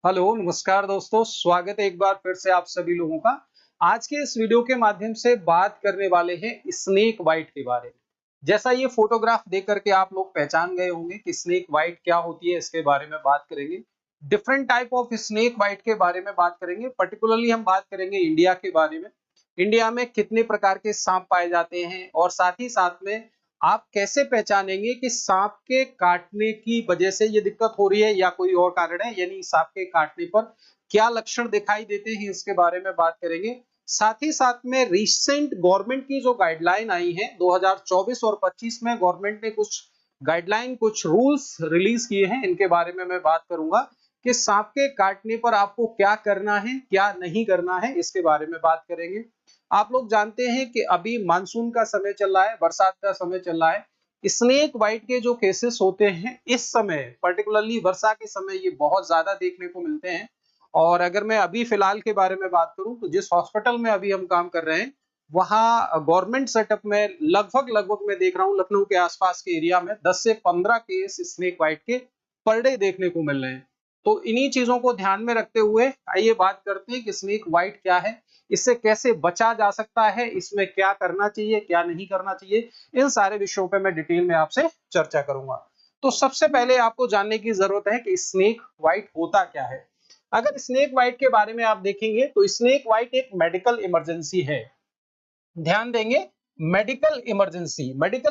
Hello नमस्कार दोस्तों, स्वागत है एक बार फिर से आप सभी लोगों का। आज के इस वीडियो के माध्यम से बात करने वाले हैं स्नेक बाइट के बारे में। जैसा ये फोटोग्राफ देख करके आप लोग पहचान गए होंगे कि स्नेक बाइट क्या होती है, इसके बारे में बात करेंगे। Different type of snake bite के बारे में बात करेंगे। पर्टिकुलरली हम बात करेंगे इंडिया के बारे में। इंडिया में कितने प्रकार के सांप पाए जाते हैं और साथ ही साथ में आप कैसे पहचानेंगे कि सांप के काटने की वजह से ये दिक्कत हो रही है या कोई और कारण है, यानी सांप के काटने पर क्या लक्षण दिखाई देते हैं, इसके बारे में बात करेंगे। साथ ही साथ में रिसेंट गवर्नमेंट की जो गाइडलाइन आई है 2024 और 25 में, गवर्नमेंट ने कुछ गाइडलाइन, कुछ रूल्स रिलीज किए हैं, इनके बारे में मैं बात करूंगा कि सांप के काटने पर आपको क्या करना है, क्या नहीं करना है, इसके बारे में बात करेंगे। आप लोग जानते हैं कि अभी मानसून का समय चल रहा है, बरसात का समय चल रहा है। स्नेक बाइट के जो केसेस होते हैं इस समय, पर्टिकुलरली वर्षा के समय, ये बहुत ज्यादा देखने को मिलते हैं। और अगर मैं अभी फिलहाल के बारे में बात करूं तो जिस हॉस्पिटल में अभी हम काम कर रहे हैं, वहां गवर्नमेंट सेटअप में लगभग मैं देख रहा हूं लखनऊ के आसपास के एरिया में 10 से 15 केस स्नेक बाइट के पर डे देखने को मिल रहे हैं। तो इन्हीं चीजों को ध्यान में रखते हुए आइए बात करते हैं कि स्नेक बाइट क्या है, इससे कैसे बचा जा सकता है, इसमें क्या करना चाहिए, क्या नहीं करना चाहिए। इन सारे विषयों पे मैं डिटेल में आपसे चर्चा करूंगा। तो सबसे पहले आपको जानने की जरूरत है कि स्नेक बाइट होता क्या है। अगर स्नेक बाइट के बारे में आप देखेंगे तो स्नेक बाइट एक मेडिकल इमरजेंसी है। ध्यान देंगे, मेडिकल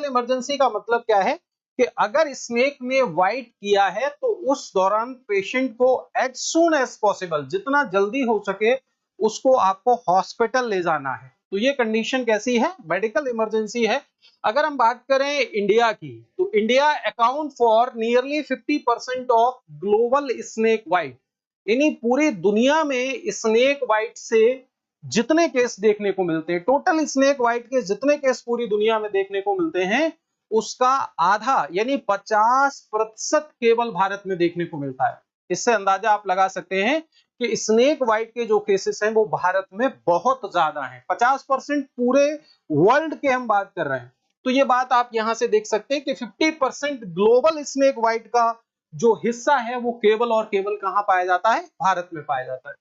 इमरजेंसी का मतलब क्या है कि अगर स्नेक ने बाइट किया है तो उस दौरान पेशेंट को एज सून एज पॉसिबल, जितना जल्दी हो सके, उसको आपको हॉस्पिटल ले जाना है। तो ये कंडीशन कैसी है? मेडिकल इमरजेंसी है। अगर हम बात करें इंडिया की, तो India account for nearly 50% of global snake bite, यानी पूरी दुनिया में स्नेक बाइट से जितने केस देखने को मिलते हैं, टोटल स्नेक बाइट के जितने केस पूरी दुनिया में देखने को मिलते हैं, उसका आधा यानी 50% केवल भारत में देखने को मिलता है। इससे अंदाजा आप लगा सकते हैं कि स्नेक बाइट के जो केसेस हैं वो भारत में बहुत ज्यादा हैं। 50% पूरे वर्ल्ड के हम बात कर रहे हैं। तो ये बात आप यहां से देख सकते हैं कि 50% ग्लोबल स्नेक बाइट का जो हिस्सा है वो केवल और केवल कहां पाया जाता है? भारत में पाया जाता है।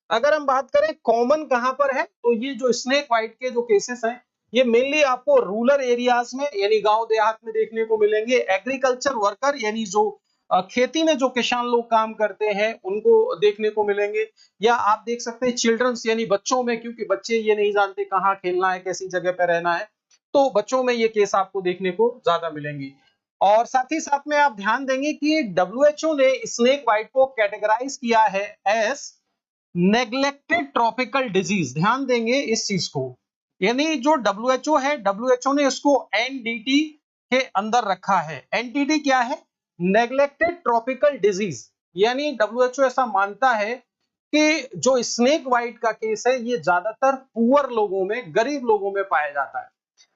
अगर हम बात करें कॉमन कहां पर है, तो ये जो स्नेक बाइट के जो केसेस हैं, ये मेनली आपको रूरल एरियाज में यानी गांव देहात में देखने को मिलेंगे। एग्रीकल्चर वर्कर यानी जो खेती में जो किसान लोग काम करते हैं उनको देखने को मिलेंगे। या आप देख सकते हैं चिल्ड्रंस यानी बच्चों में, क्योंकि बच्चे ये नहीं जानते कहाँ खेलना है, कैसी जगह पर रहना है, तो बच्चों में ये केस आपको देखने को ज्यादा मिलेंगे। और साथ ही साथ में आप ध्यान देंगे कि डब्ल्यूएचओ ने स्नेक बाइट को कैटेगराइज किया है एज नेग्लेक्टेड ट्रॉपिकल डिजीज। ध्यान देंगे इस चीज को, यानी जो डब्ल्यूएचओ है, डब्ल्यूएचओ ने इसको एनडीटी के अंदर रखा है। एनडीटी क्या है? Neglected tropical disease. यानी डब्ल्यूएचओ ऐसा मानता है कि जो स्नेक बाइट का केस है ये ज्यादातर पुअर लोगों में, गरीब लोगों में पाया जाता है।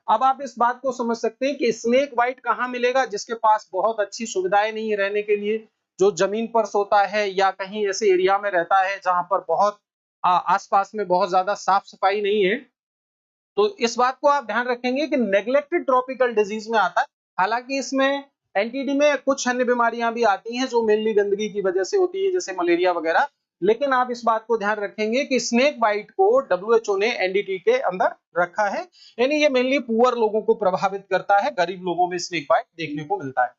अब आप इस बात को समझ सकते हैं कि स्नेक बाइट कहां मिलेगा? जिसके पास बहुत अच्छी सुविधाएं नहीं है रहने के लिए, जो जमीन पर सोता है या कहीं ऐसे एरिया में रहता है जहां पर बहुत आसपास में बहुत ज्यादा साफ सफाई नहीं है। तो इस बात को आप ध्यान रखेंगे कि नेग्लेक्टेड ट्रॉपिकल डिजीज में आता है। हालांकि इसमें एनटीडी में कुछ अन्य बीमारियां भी आती हैं जो मेनली गंदगी की वजह से होती है, जैसे मलेरिया वगैरह। लेकिन आप इस बात को ध्यान रखेंगे कि स्नेक बाइट को डब्ल्यूएचओ ने एनडीटी के अंदर रखा है, यानी ये मेनली पुअर लोगों को प्रभावित करता है, गरीब लोगों में स्नेक बाइट देखने को मिलता है।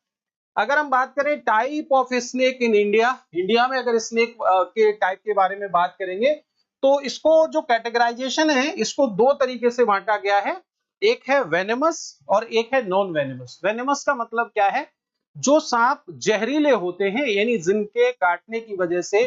अगर हम बात करें type of snake in India, India में अगर स्नेक के टाइप के बारे में बात करेंगे तो इसको जो कैटेगराइजेशन है इसको दो तरीके से बांटा गया है। एक है वेनेमस और एक है नॉन वेनेमस। वेनेमस का मतलब क्या है? जो सांप जहरीले होते हैं, यानी जिनके काटने की वजह से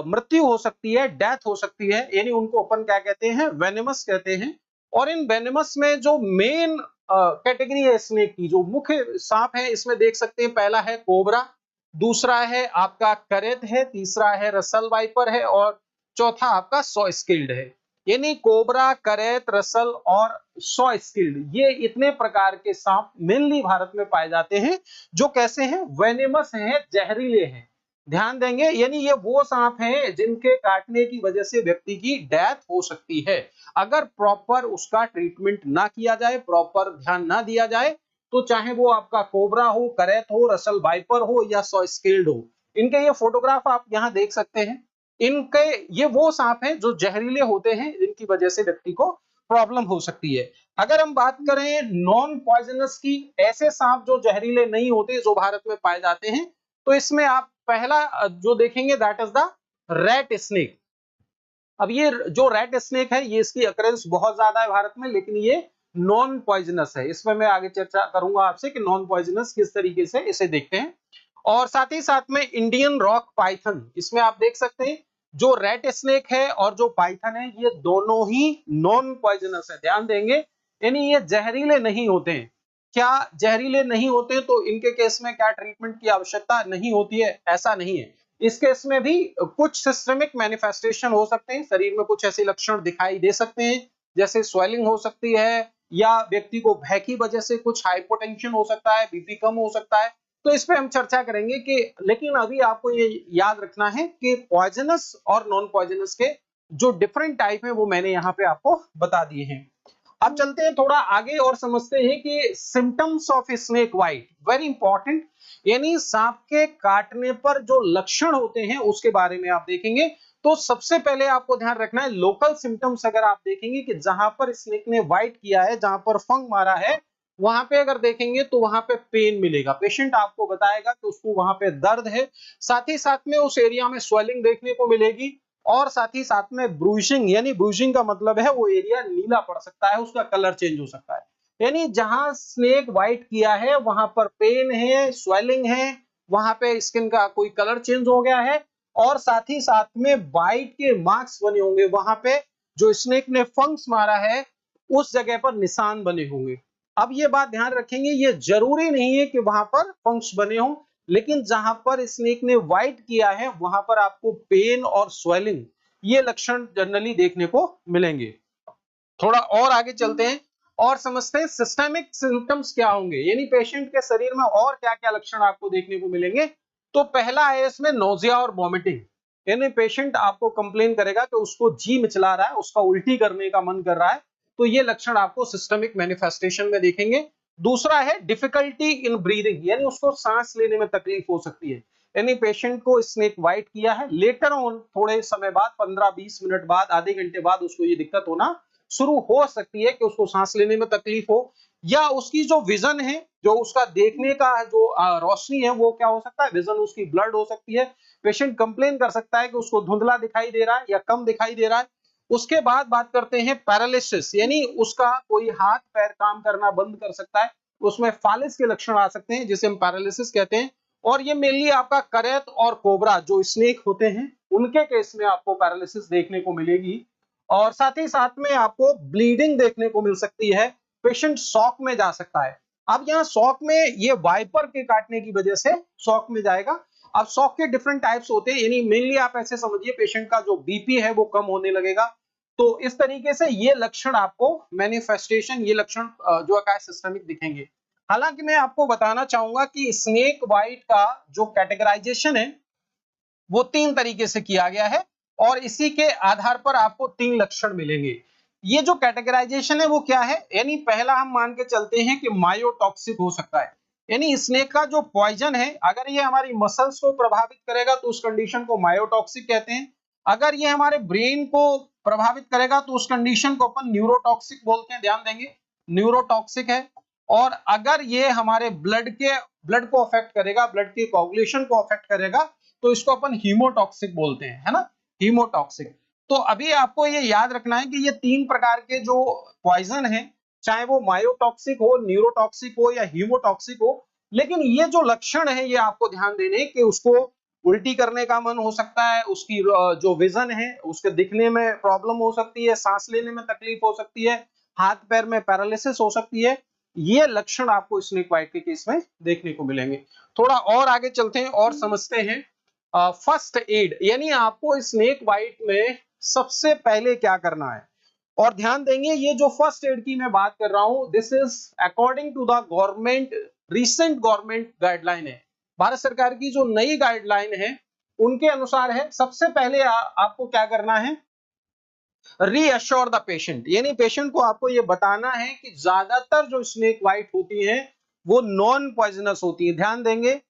मृत्यु हो सकती है, डेथ हो सकती है, यानी उनको अपन क्या कहते हैं? वेनेमस कहते हैं। और इन वेनेमस में जो मेन कैटेगरी है स्नेक की, जो मुख्य सांप है, इसमें देख सकते हैं पहला है कोबरा, दूसरा है आपका करेत है, तीसरा है रसल वाइपर है और चौथा आपका सॉ स्किल्ड है। यानी कोबरा, करेत, रसल और सॉ स्किल्ड, ये इतने प्रकार के सांप मेनली भारत में पाए जाते हैं जो कैसे हैं? वेनेमस हैं, जहरीले हैं। ध्यान देंगे, यानी ये वो सांप हैं जिनके काटने की वजह से व्यक्ति की डेथ हो सकती है। अगर प्रॉपर उसका ट्रीटमेंट ना किया जाए, प्रॉपर ध्यान ना दिया जाए, तो चाहे वो आपका कोबरा हो, करेत हो, रसल वाइपर हो या सॉ स्केल्ड हो, इनके ये फोटोग्राफ आप यहाँ देख सकते हैं। इनके ये वो सांप हैं जो जहरीले होते हैं, जिनकी वजह से व्यक्ति को प्रॉब्लम हो सकती है। अगर हम बात करें नॉन पॉइजनस की, ऐसे सांप जो जहरीले नहीं होते जो भारत में पाए जाते हैं, तो इसमें आप पहला जो देखेंगे that is the rat snake. अब ये जो रेड स्नेक है, ये इसकी अकरेंस बहुत ज्यादा है भारत में, लेकिन ये नॉन पॉइजनस है। इसमें मैं आगे चर्चा करूंगा आपसे कि नॉन पॉइजनस किस तरीके से इसे देखते हैं। और साथ ही साथ में इंडियन रॉक पाइथन, इसमें आप देख सकते हैं जो रेड स्नेक है और जो पाइथन है, ये दोनों ही नॉन पॉइजनस है। ध्यान देंगे, यानी ये जहरीले नहीं होते हैं। क्या जहरीले नहीं होते तो इनके केस में क्या ट्रीटमेंट की आवश्यकता नहीं होती है? ऐसा नहीं है। इस केस में भी कुछ सिस्टमिक मैनिफेस्टेशन हो सकते हैं, शरीर में कुछ ऐसे लक्षण दिखाई दे सकते हैं, जैसे स्वेलिंग हो सकती है, या व्यक्ति को भय की वजह से कुछ हाइपोटेंशन हो सकता है, बीपी कम हो सकता है। तो इस पे हम चर्चा करेंगे कि, लेकिन अभी आपको ये याद रखना है कि पॉइजनस और नॉन पॉइजनस के जो डिफरेंट टाइप है वो मैंने यहाँ पे आपको बता दिए हैं। अब चलते हैं थोड़ा आगे और समझते हैं कि symptoms of snake bite, very important, यानी सांप के काटने पर जो लक्षण होते हैं उसके बारे में आप देखेंगे। तो सबसे पहले आपको ध्यान रखना है लोकल सिम्टम्स। अगर आप देखेंगे कि जहां पर स्नेक ने बाइट किया है, जहां पर फंग मारा है, वहां पे अगर देखेंगे तो वहां पे पेन मिलेगा। पेशेंट आपको बताएगा कि उसको वहां पे दर्द है, साथ ही साथ में उस एरिया में स्वेलिंग देखने को मिलेगी, और साथ ही साथ में ब्रूइशिंग, यानी ब्रूइशिंग का मतलब है वो एरिया नीला पड़ सकता है, उसका कलर चेंज हो सकता है। यानी जहां स्नेक बाइट किया है वहां पर पेन है, स्वेलिंग है, वहां पे स्किन का कोई कलर चेंज हो गया है, और साथ ही साथ में बाइट के मार्क्स बने होंगे। वहां पे जो स्नेक ने फंक्स मारा है उस जगह पर निशान बने होंगे। अब ये बात ध्यान रखेंगे, ये जरूरी नहीं है कि वहां पर फंक्स बने हों, लेकिन जहां पर स्नेक ने बाइट किया है वहां पर आपको पेन और स्वेलिंग, ये लक्षण जनरली देखने को मिलेंगे। थोड़ा और आगे चलते हैं और समझते हैं सिस्टमिक सिम्टम्स क्या होंगे, यानी पेशेंट के शरीर में और क्या क्या लक्षण आपको देखने को मिलेंगे। तो पहला है इसमें नोजिया और वॉमिटिंग, यानी पेशेंट आपको कंप्लेन करेगा कि उसको जी मिचला रहा है, उसका उल्टी करने का मन कर रहा है। तो ये लक्षण आपको सिस्टमिक मैनिफेस्टेशन में देखेंगे। दूसरा है डिफिकल्टी इन ब्रीदिंग, यानी उसको सांस लेने में तकलीफ हो सकती है। यानी पेशेंट को स्नेक बाइट किया है, लेटर ऑन थोड़े समय बाद, 15-20 मिनट बाद, आधे घंटे बाद उसको ये दिक्कत होना शुरू हो सकती है कि उसको सांस लेने में तकलीफ हो, या उसकी जो विजन है, जो उसका देखने का जो रोशनी है, वो क्या हो सकता है, विजन उसकी ब्लड हो सकती है। पेशेंट कंप्लेन कर सकता है कि उसको धुंधला दिखाई दे रहा है या कम दिखाई दे रहा है। उसके बाद बात करते हैं पैरालिसिस, यानी उसका कोई हाथ पैर काम करना बंद कर सकता है, उसमें फालिस के लक्षण आ सकते हैं, जिसे हम पैरालिसिस कहते हैं। और ये मेनली आपका करैत और कोबरा जो स्नेक होते हैं उनके केस में आपको पैरालिसिस देखने को मिलेगी। और साथ ही साथ में आपको ब्लीडिंग देखने को मिल सकती है, पेशेंट शॉक में जा सकता है। अब यहाँ शॉक में ये वाइपर के काटने की वजह से शॉक में जाएगा। अब शॉक के डिफरेंट टाइप्स होते हैं, यानी मेनली आप ऐसे समझिए पेशेंट का जो बीपी है वो कम होने लगेगा। तो इस तरीके से ये लक्षण आपको मैनिफेस्टेशन, ये लक्षण जो है सिस्टमिक दिखेंगे। हालांकि मैं आपको बताना चाहूंगा कि स्नेक बाइट का जो कैटेगराइजेशन है वो 3 तरीके से किया गया है, और इसी के आधार पर आपको 3 लक्षण मिलेंगे। ये जो कैटेगराइजेशन है वो क्या है, यानी पहला हम मान के चलते हैं कि मायोटॉक्सिक हो सकता है, यानी स्नेक का जो पॉइजन है अगर ये हमारी मसल्स को प्रभावित करेगा तो उस कंडीशन को मायोटॉक्सिक कहते हैं। अगर ये हमारे ब्रेन को प्रभावित करेगा तो उस कंडीशन को अपन न्यूरोटॉक्सिक बोलते हैं, ध्यान देंगे, न्यूरोटॉक्सिक है। और अगर ये हमारे ब्लड को अफेक्ट करेगा, ब्लड के कोगुलेशन को अफेक्ट करेगा, तो इसको अपन हीमोटॉक्सिक बोलते हैं, है ना, हीमोटॉक्सिक। तो अभी आपको ये याद रखना है कि ये 3 प्रकार के जो पॉइजन है, चाहे वो मायोटॉक्सिक हो, न्यूरोटॉक्सिक हो या हीमोटॉक्सिक हो, लेकिन ये जो लक्षण है ये आपको ध्यान देने कि उसको उल्टी करने का मन हो सकता है, उसकी जो विजन है उसके दिखने में प्रॉब्लम हो सकती है, सांस लेने में तकलीफ हो सकती है, हाथ पैर में पैरालिसिस हो सकती है। ये लक्षण आपको स्नेक बाइट के केस में देखने को मिलेंगे। थोड़ा और आगे चलते हैं और समझते हैं फर्स्ट एड, यानी आपको स्नेक बाइट में सबसे पहले क्या करना है। और ध्यान देंगे ये जो फर्स्ट एड की मैं बात कर रहा हूं, this is according to the government, recent government guideline है, भारत सरकार की जो नई गाइडलाइन है उनके अनुसार है। सबसे पहले आपको क्या करना है, रीअश्योर द पेशेंट, यानी पेशेंट को आपको ये बताना है कि ज्यादातर जो स्नेक बाइट होती है वो नॉन पॉइजनस होती है। ध्यान देंगे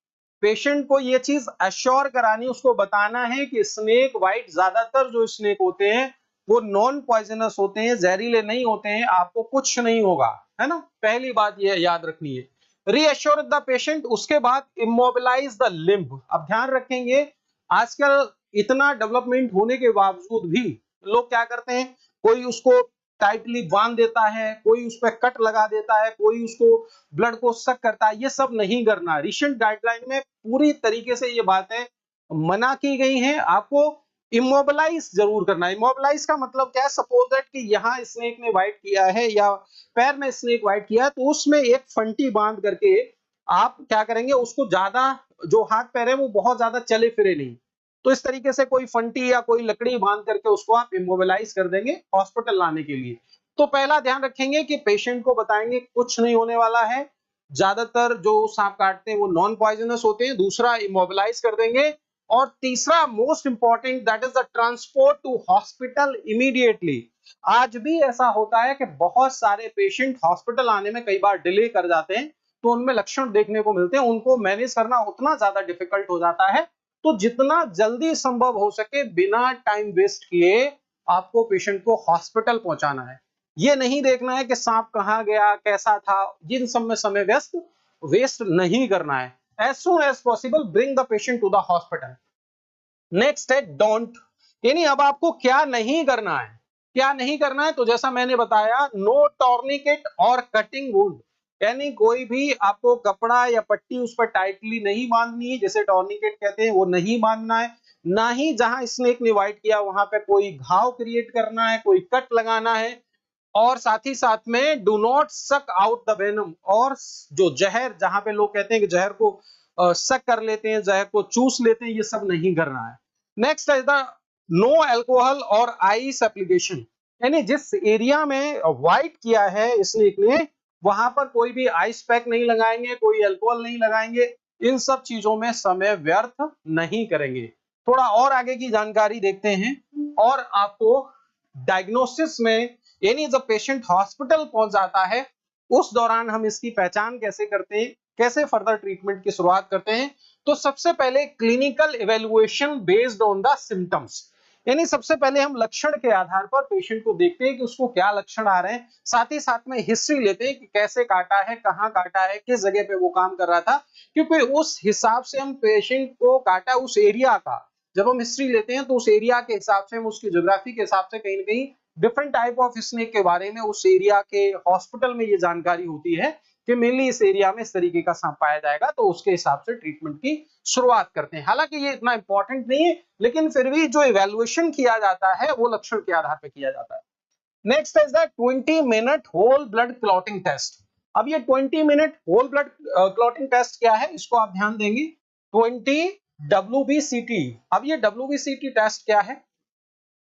पेशेंट को ये चीज अश्योर करानी, उसको बताना है कि स्नेक बाइट, ज्यादातर जो स्नेक होते हैं वो नॉन पॉइजनस होते हैं, जहरीले नहीं होते हैं, आपको कुछ नहीं होगा, है ना। पहली बात ये याद रखनी है। रीअश्योर द पेशेंट, उसके बाद इमोबिलाइज द लिम्ब। अब ध्यान रखेंगे, आजकल इतना डेवलपमेंट होने के बावजूद भी लोग क्या करते हैं, कोई उसको टाइटली बांध देता है, कोई उस पर कट लगा देता है, कोई उसको ब्लड को सक करता है। ये सब नहीं करना। रिसेंट गाइडलाइन में पूरी तरीके से ये बातें मना की गई हैं। आपको इमोबिलाइज जरूर करना है। इमोबिलाइज का मतलब क्या है, सपोज दैट कि यहाँ स्नेक ने बाइट किया है या पैर में स्नेक बाइट किया है, तो उसमें एक फंटी बांध करके आप क्या करेंगे, उसको ज्यादा, जो हाथ पैर है वो बहुत ज्यादा चले फिरे नहीं, तो इस तरीके से कोई फंटी या कोई लकड़ी बांध करके उसको आप इमोबिलाइज कर देंगे हॉस्पिटल लाने के लिए। तो पहला ध्यान रखेंगे कि पेशेंट को बताएंगे कुछ नहीं होने वाला है, ज्यादातर जो सांप काटते हैं वो नॉन पॉइजनस होते हैं। दूसरा, इमोबिलाइज कर देंगे। और तीसरा most important, that is the transport to hospital immediately. आज भी ऐसा होता है कि बहुत सारे पेशेंट हॉस्पिटल आने में कई बार डिले कर जाते हैं, तो उनमें लक्षण देखने को मिलते हैं, उनको मैनेज करना उतना ज्यादा डिफिकल्ट हो जाता है। तो जितना जल्दी संभव हो सके बिना टाइम वेस्ट किए आपको पेशेंट को हॉस्पिटल पहुंचाना है। ये नहीं देखना है कि सांप कहां गया, कैसा था, जिन सब में समय वेस्ट नहीं करना है। As soon as possible bring the patient to the hospital. Next है डोंट, यानी अब आपको क्या नहीं करना है। क्या नहीं करना है, तो जैसा मैंने बताया, नो टॉर्निकेट और कटिंग वुंड, यानी कोई भी आपको कपड़ा या पट्टी उस पर टाइटली नहीं बांधनी है, जैसे टॉर्निकेट कहते हैं, वो नहीं बांधना है। ना ही जहां स्नेक ने बाइट किया वहां पे कोई घाव क्रिएट करना है, कोई कट लगाना है। और साथ ही साथ में do not suck out the venom, और जो जहर, जहां पे लोग कहते हैं कि जहर को सक कर लेते हैं, जहर को चूस लेते हैं, ये सब नहीं करना है। Next is the no alcohol और आइस एप्लीकेशन, यानी जिस एरिया में वाइट किया है स्नेक ने वहां पर कोई भी आइस पैक नहीं लगाएंगे, कोई अल्कोहल नहीं लगाएंगे, इन सब चीजों में समय व्यर्थ नहीं करेंगे। थोड़ा और आगे की जानकारी देखते हैं। और आपको डायग्नोसिस में, यानी जब पेशेंट हॉस्पिटल पहुंच जाता है उस दौरान हम इसकी पहचान कैसे करते हैं, कैसे फर्दर ट्रीटमेंट की शुरुआत करते हैं। तो सबसे पहले clinical evaluation based on the symptoms, यानी सबसे पहले हम लक्षण के आधार पर पेशेंट को देखते हैं कि उसको क्या लक्षण आ रहे हैं। साथ ही साथ में हिस्ट्री लेते हैं कि कैसे काटा है, कहाँ काटा है, किस जगह पे वो काम कर रहा था, क्योंकि उस हिसाब से हम पेशेंट को काटा उस एरिया का, जब हम हिस्ट्री लेते हैं तो उस एरिया के हिसाब से, हम उसकी ज्योग्राफी के हिसाब से कहीं ना कहीं डिफरेंट टाइप ऑफ स्नेक के बारे में उस एरिया के हॉस्पिटल में ये जानकारी होती है कि मेनली इस एरिया में इस तरीके का सांप पाया जाएगा, तो उसके हिसाब से ट्रीटमेंट की शुरुआत करते हैं। हालांकि ये इतना इंपॉर्टेंट नहीं है, लेकिन फिर भी जो इवैल्यूएशन किया जाता है वो लक्षण के आधार पर किया जाता है। नेक्स्ट इज द 20-मिनट होल ब्लड क्लॉटिंग टेस्ट। अब ये 20-मिनट होल ब्लड क्लॉटिंग टेस्ट क्या है, इसको आप ध्यान देंगे। 20 WBCT। अब ये WBCT टेस्ट क्या है,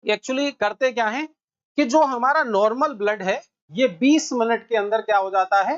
एक्चुअली करते क्या है कि जो हमारा नॉर्मल ब्लड है ये 20 मिनट के अंदर क्या हो जाता है,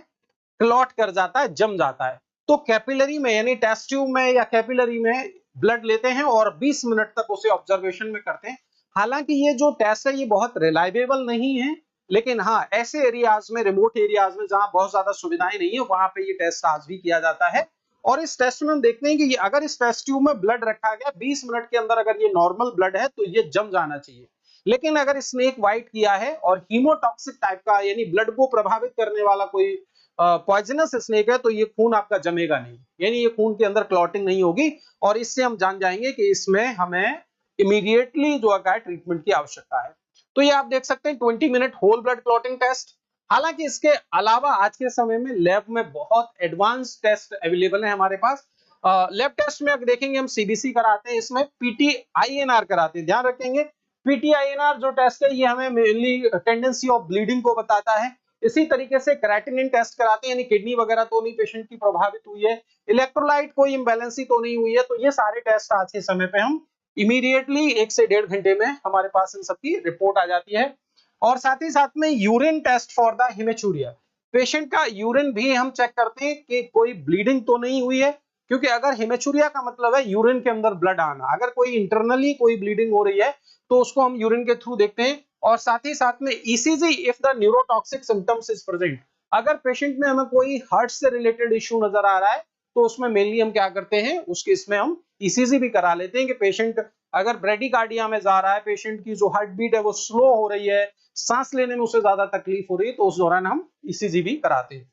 क्लॉट कर जाता है, जम जाता है। तो कैपिलरी में, यानी टेस्ट ट्यूब में या कैपिलरी में ब्लड लेते हैं और 20 मिनट तक उसे ऑब्जर्वेशन में करते हैं। हालांकि ये जो टेस्ट है ये बहुत रिलायबल नहीं है, लेकिन हाँ, ऐसे एरियाज में, रिमोट एरियाज में जहां बहुत ज्यादा सुविधाएं नहीं है, वहां पे ये टेस्ट आज भी किया जाता है। और इस टेस्ट में हम देखते हैं कि ये अगर इस टेस्ट ट्यूब में ब्लड रखा गया 20 मिनट के अंदर, अगर ये नॉर्मल ब्लड है तो ये जम जाना चाहिए। लेकिन अगर स्नेक वाइट किया है और हीमोटॉक्सिक टाइप का, यानी ब्लड को प्रभावित करने वाला कोई पॉइजनस स्नेक है, तो ये खून आपका जमेगा नहीं, यानी ये खून के अंदर क्लॉटिंग नहीं होगी। और इससे हम जान जाएंगे कि इसमें हमें इमीडिएटली जो है ट्रीटमेंट की आवश्यकता है। तो ये आप देख सकते हैं 20-मिनट होल ब्लड क्लॉटिंग टेस्ट। हालांकि इसके अलावा आज के समय में लैब में बहुत एडवांस टेस्ट अवेलेबल है हमारे पास। लैब टेस्ट में अगर देखेंगे, हम सीबीसी कराते हैं, इसमें पीटीआईएनआर कराते हैं। ध्यान रखेंगे, पीटीआईएनआर जो टेस्ट है ये हमें मेनली टेंडेंसी ऑफ ब्लीडिंग को बताता है। इसी तरीके से क्रेटिनिन टेस्ट कराते हैं, यानी किडनी वगैरह तो नहीं पेशेंट की प्रभावित हुई है, इलेक्ट्रोलाइट कोई इम्बैलेंसी तो नहीं हुई है। तो ये सारे टेस्ट आज के समय पे हम इमीडिएटली 1 से 1.5 घंटे में हमारे पास इन सबकी रिपोर्ट आ जाती है। और साथ ही साथ में urine test for the haematuria, patient का यूरिन भी हम चेक करते हैं कि कोई ब्लीडिंग तो नहीं हुई है, क्योंकि अगर हेमेचूरिया का मतलब है यूरिन के अंदर ब्लड आना, अगर कोई इंटरनली कोई ब्लीडिंग हो रही है तो उसको हम यूरिन के थ्रू देखते हैं। और साथ ही साथ में ECG if the neurotoxic symptoms is present, अगर पेशेंट में हमें कोई हार्ट से रिलेटेड इश्यू नजर आ रहा है तो उसमें मेनली हम क्या करते हैं, उसके इसमें हम ईसीजी भी करा लेते हैं कि पेशेंट अगर ब्रेडिकार्डिया में जा रहा है, पेशेंट की जो हार्ट बीट है वो स्लो हो रही है, सांस लेने में उसे ज्यादा तकलीफ हो रही है, तो उस दौरान हम ईसीजी भी कराते हैं।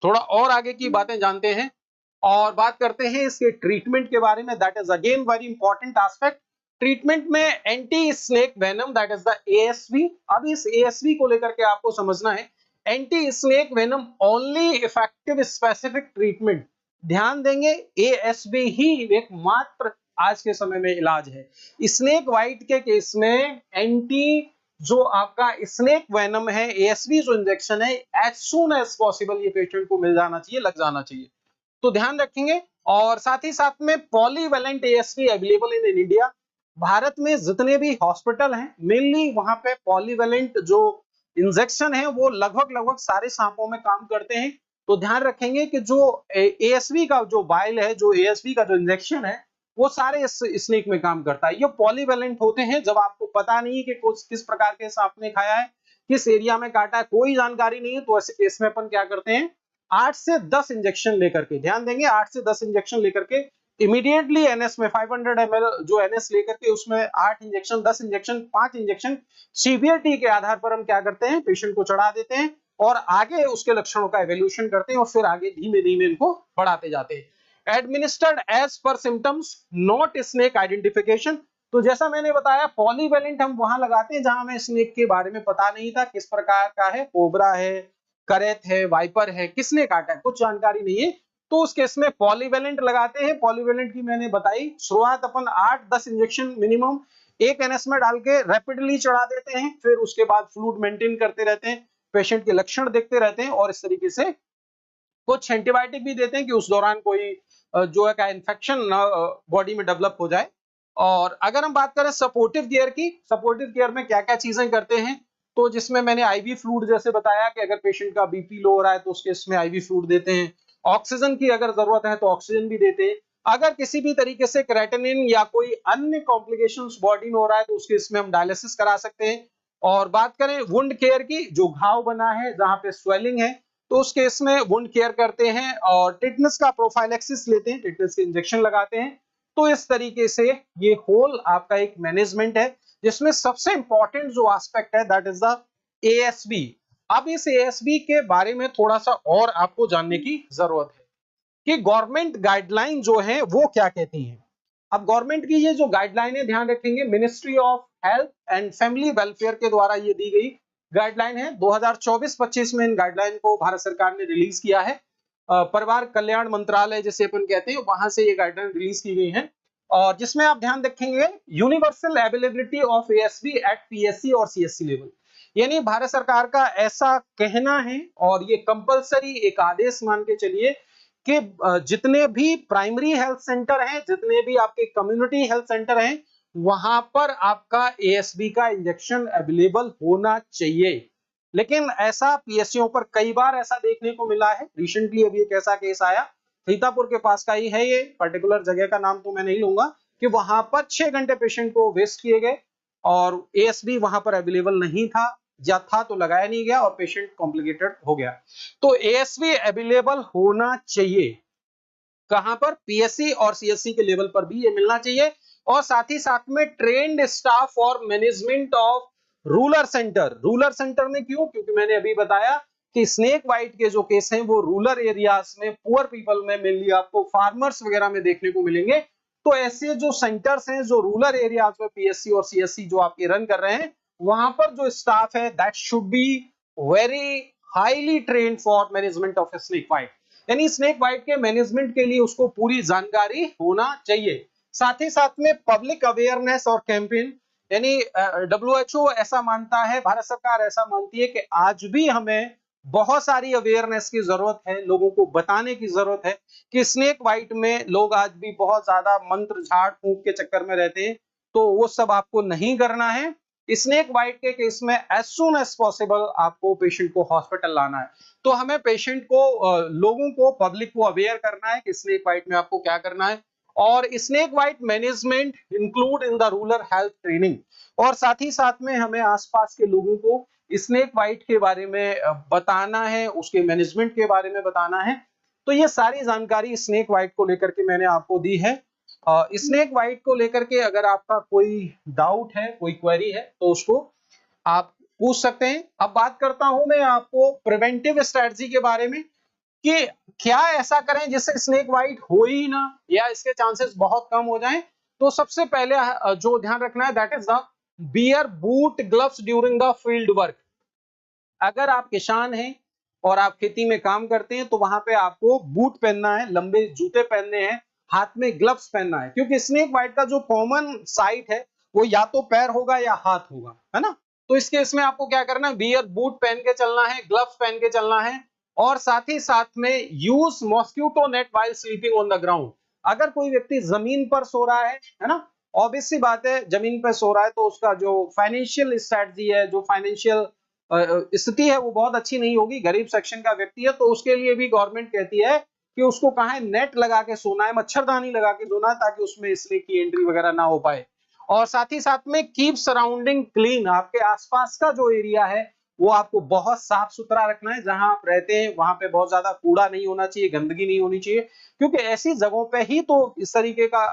थोड़ा और आगे की बातें जानते हैं और बात करते हैं इसके ट्रीटमेंट के बारे में। That is again very important aspect. Treatment में anti snake venom that is the ASV. अब इस एएसवी को लेकर के आपको समझना है, anti snake venom only effective specific treatment. ध्यान देंगे, एएसवी ही एकमात्र आज के समय में इलाज है। स्नेक वाइट के केस में एंटी जो आपका स्नेक वेनम है, एएसवी जो इंजेक्शन है, एज सून एज पॉसिबल ये पेशेंट को मिल जाना चाहिए, लग जाना चाहिए, तो ध्यान रखेंगे। और साथ ही साथ में polyvalent ASV available in India. Bharat में जितने भी हॉस्पिटल हैं मेनली वहां पे पॉलीवेलेंट जो इंजेक्शन है वो लगभग लगभग सारे सांपों में काम करते हैं। तो ध्यान रखेंगे कि जो एएसवी का जो वायल है, जो एएसवी का जो इंजेक्शन है, वो सारे स्नेक में काम करता है। ये पॉलीवेलेंट होते हैं। जब आपको पता नहीं कि किस प्रकार के सांप ने खाया है, किस एरिया में काटा है, कोई जानकारी नहीं है, तो ऐसे केस में अपन क्या करते हैं, 8 से 10 इंजेक्शन लेकर के, ध्यान देंगे, 8 से 10 इंजेक्शन लेकर के इमीडिएटली एनएस में 500 ml जो एनएस लेकर के उसमें 8 इंजेक्शन, 10 इंजेक्शन, 5 इंजेक्शन सीवियरिटी के आधार पर हम क्या करते हैं, पेशेंट को चढ़ा देते हैं और आगे उसके लक्षणों का एवोल्यूशन करते हैं और फिर आगे धीमे धीमे इनको बढ़ाते जाते हैं। Administered as per symptoms, not snake identification. तो जैसा मैंने बताया, पॉलीवेलेंट हम वहां लगाते हैं जहां हमें स्नेक के बारे में पता नहीं था, किस प्रकार का है, कोबरा है, करेत है, वाइपर है, किसने काटा है, कुछ जानकारी नहीं है, तो उस केस में पॉलीवेलेंट लगाते हैं। पॉलीवेलेंट की मैंने बताई शुरुआत अपन 8-10 इंजेक्शन मिनिमम एक एनएस में डाल के रैपिडली चढ़ा देते हैं, फिर उसके बाद फ्लूइड मेंटेन करते रहते हैं, पेशेंट के लक्षण देखते रहते हैं और इस तरीके से कुछ एंटीबायोटिक भी देते हैं कि उस दौरान कोई जो है क्या इन्फेक्शन बॉडी में डेवलप हो जाए। और अगर हम बात करें सपोर्टिव केयर की, सपोर्टिव केयर में क्या क्या चीजें करते हैं, तो जिसमें मैंने आईवी फ्लूइड जैसे बताया कि अगर पेशेंट का बीपी लो हो रहा है तो उसके इसमें आईवी फ्लूइड देते हैं। ऑक्सीजन की अगर जरूरत है तो ऑक्सीजन भी देते हैं। अगर किसी भी तरीके से क्रेटिनिन या कोई अन्य कॉम्प्लिकेशंस बॉडी में हो रहा है तो उसके इसमें हम डायलिसिस करा सकते हैं। और बात करें वुंड केयर की, जो घाव बना है जहां पे स्वेलिंग है, तो उस केस में वुंड केयर करते हैं और टिटनेस का प्रोफाइलेक्सिस लेते हैं, टिटनेस के इंजेक्शन लगाते हैं। तो इस तरीके से ये होल आपका एक मैनेजमेंट है जिसमें सबसे इंपॉर्टेंट जो एस्पेक्ट है दैट इज द एएसबी। अब इस एएसबी के बारे में थोड़ा सा और आपको जानने की जरूरत है कि गवर्नमेंट गाइडलाइन जो है वो क्या कहती है। अब गवर्नमेंट की ये जो गाइडलाइन है, ध्यान रखेंगे, ministry of health and family welfare के द्वारा ये दी गई गाइडलाइन है। 2024-25 में इन गाइडलाइन को भारत सरकार ने रिलीज किया है। परिवार कल्याण मंत्रालय जिसे अपन कहते हैं, वहां से ये गाइडलाइन रिलीज की गई है और जिसमें आप ध्यान रखेंगे universal availability of ASV at PSC और सीएससी लेवल। यानी भारत सरकार का ऐसा कहना है और ये कंपलसरी एक आदेश मान के चलिए कि जितने भी प्राइमरी हेल्थ सेंटर हैं, जितने भी आपके कम्युनिटी हेल्थ सेंटर हैं, वहां पर आपका एएसबी का इंजेक्शन अवेलेबल होना चाहिए। लेकिन ऐसा पीएससीओ पर कई बार ऐसा देखने को मिला है। रिसेंटली अभी एक ऐसा केस आया, सीतापुर के पास का ही है, ये पर्टिकुलर जगह का नाम तो मैं नहीं लूंगा, कि वहां पर 6 घंटे पेशेंट को वेस्ट किए गए और एएसबी वहां पर अवेलेबल नहीं था, या था तो लगाया नहीं गया और पेशेंट कॉम्प्लिकेटेड हो गया। तो एएसवी अवेलेबल होना चाहिए, कहां पर, पीएससी और सीएससी के लेवल पर भी ये मिलना चाहिए। और साथ ही साथ में ट्रेन्ड स्टाफ और management of rural centre. Rural centre में क्यों, क्योंकि मैंने अभी बताया कि स्नेक बाइट के जो केस हैं वो रूरल एरियाज में, पुअर पीपल में, मेनली आपको फार्मर्स वगैरह में देखने को मिलेंगे। तो ऐसे जो सेंटर्स हैं जो रूरल एरियाज में पीएससी और सीएससी जो आपके रन कर रहे हैं, वहां पर जो स्टाफ है that should be very highly trained for management of snake bite. यानी स्नेक बाइट के मैनेजमेंट के लिए उसको पूरी जानकारी होना चाहिए। साथ ही साथ में पब्लिक अवेयरनेस और कैंपेन, यानी डब्ल्यूएचओ ऐसा मानता है, भारत सरकार ऐसा मानती है कि आज भी हमें बहुत सारी अवेयरनेस की जरूरत है, लोगों को बताने की जरूरत है कि स्नेक बाइट में लोग आज भी बहुत ज्यादा मंत्र झाड़ फूंक के चक्कर में रहते हैं, तो वो सब आपको नहीं करना है। स्नेक बाइट के केस में एज सून एज पॉसिबल आपको पेशेंट को हॉस्पिटल लाना है। तो हमें पेशेंट को, लोगों को, पब्लिक को अवेयर करना है कि स्नेक बाइट में आपको क्या करना है। और snake bite management include in the rural health training. और साथ ही साथ में हमें आसपास के लोगों को, स्नेक बाइट के बारे में बताना है, उसके मैनेजमेंट के बारे में बताना है। तो ये सारी जानकारी स्नेक बाइट को लेकर के मैंने आपको दी है। स्नेक बाइट को लेकर के अगर आपका कोई डाउट है, कोई क्वेरी है, तो उसको आप पूछ सकते हैं। अब बात करता हूं मैं आपको प्रिवेंटिव स्ट्रेटजी के बारे में कि क्या ऐसा करें जिससे स्नेक बाइट हो ही ना या इसके चांसेस बहुत कम हो जाएं। तो सबसे पहले जो ध्यान रखना है that is the wear boot gloves during the field work. अगर आप किसान हैं और आप खेती में काम करते हैं तो वहां पे आपको बूट पहनना है, लंबे जूते पहनने हैं, हाथ में ग्लव्स पहनना है, क्योंकि स्नेक बाइट का जो कॉमन साइट है वो या तो पैर होगा या हाथ होगा, है ना। तो इस केस में आपको क्या करना है, बियर बूट पहन के चलना है, ग्लव्स पहन के चलना है, और साथ ही साथ में use mosquito net while sleeping on the ground. अगर कोई व्यक्ति जमीन पर सो रहा है ना, ऑब्वियस सी बात है जमीन पर सो रहा है तो उसका जो फाइनेंशियल स्ट्रेटजी है, जो फाइनेंशियल स्थिति है वो बहुत अच्छी नहीं होगी। गरीब सेक्शन का व्यक्ति है तो उसके लिए भी गवर्नमेंट कहती है कि उसको कहा है नेट लगा के सोना है, मच्छरदानी लगा के सोना है, ताकि उसमें स्नेक की एंट्री वगैरह ना हो पाए। और साथ ही साथ में कीप सराउंडिंग क्लीन, आपके आसपास का जो एरिया है वो आपको बहुत साफ सुथरा रखना है। जहां आप रहते हैं वहां पे बहुत ज्यादा कूड़ा नहीं होना चाहिए, गंदगी नहीं होनी चाहिए, क्योंकि ऐसी जगहों पे ही तो इस तरीके का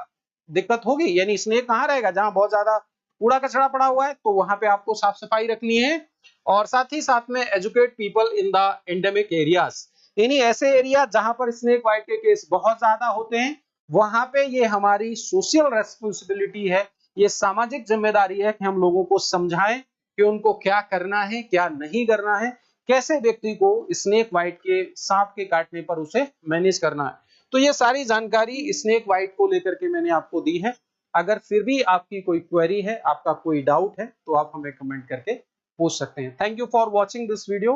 दिक्कत होगी। यानी स्नेक कहाँ रहेगा, जहां बहुत ज्यादा कूड़ा कचरा पड़ा हुआ है, तो वहां पे आपको साफ सफाई रखनी है। और साथ ही साथ में educate people in the endemic areas, यानी ऐसे एरिया जहां पर स्नेक बाइट के केस बहुत ज्यादा होते हैं, वहां पे ये हमारी सोशल रेस्पॉन्सिबिलिटी है, ये सामाजिक जिम्मेदारी है कि हम लोगों को समझाएं कि उनको क्या करना है, क्या नहीं करना है, कैसे व्यक्ति को स्नेक बाइट के, सांप के काटने पर उसे मैनेज करना है। तो ये सारी जानकारी स्नेक बाइट को लेकर के मैंने आपको दी है। अगर फिर भी आपकी कोई क्वेरी है, आपका कोई डाउट है, तो आप हमें कमेंट करके पूछ सकते हैं। Thank you for watching this video.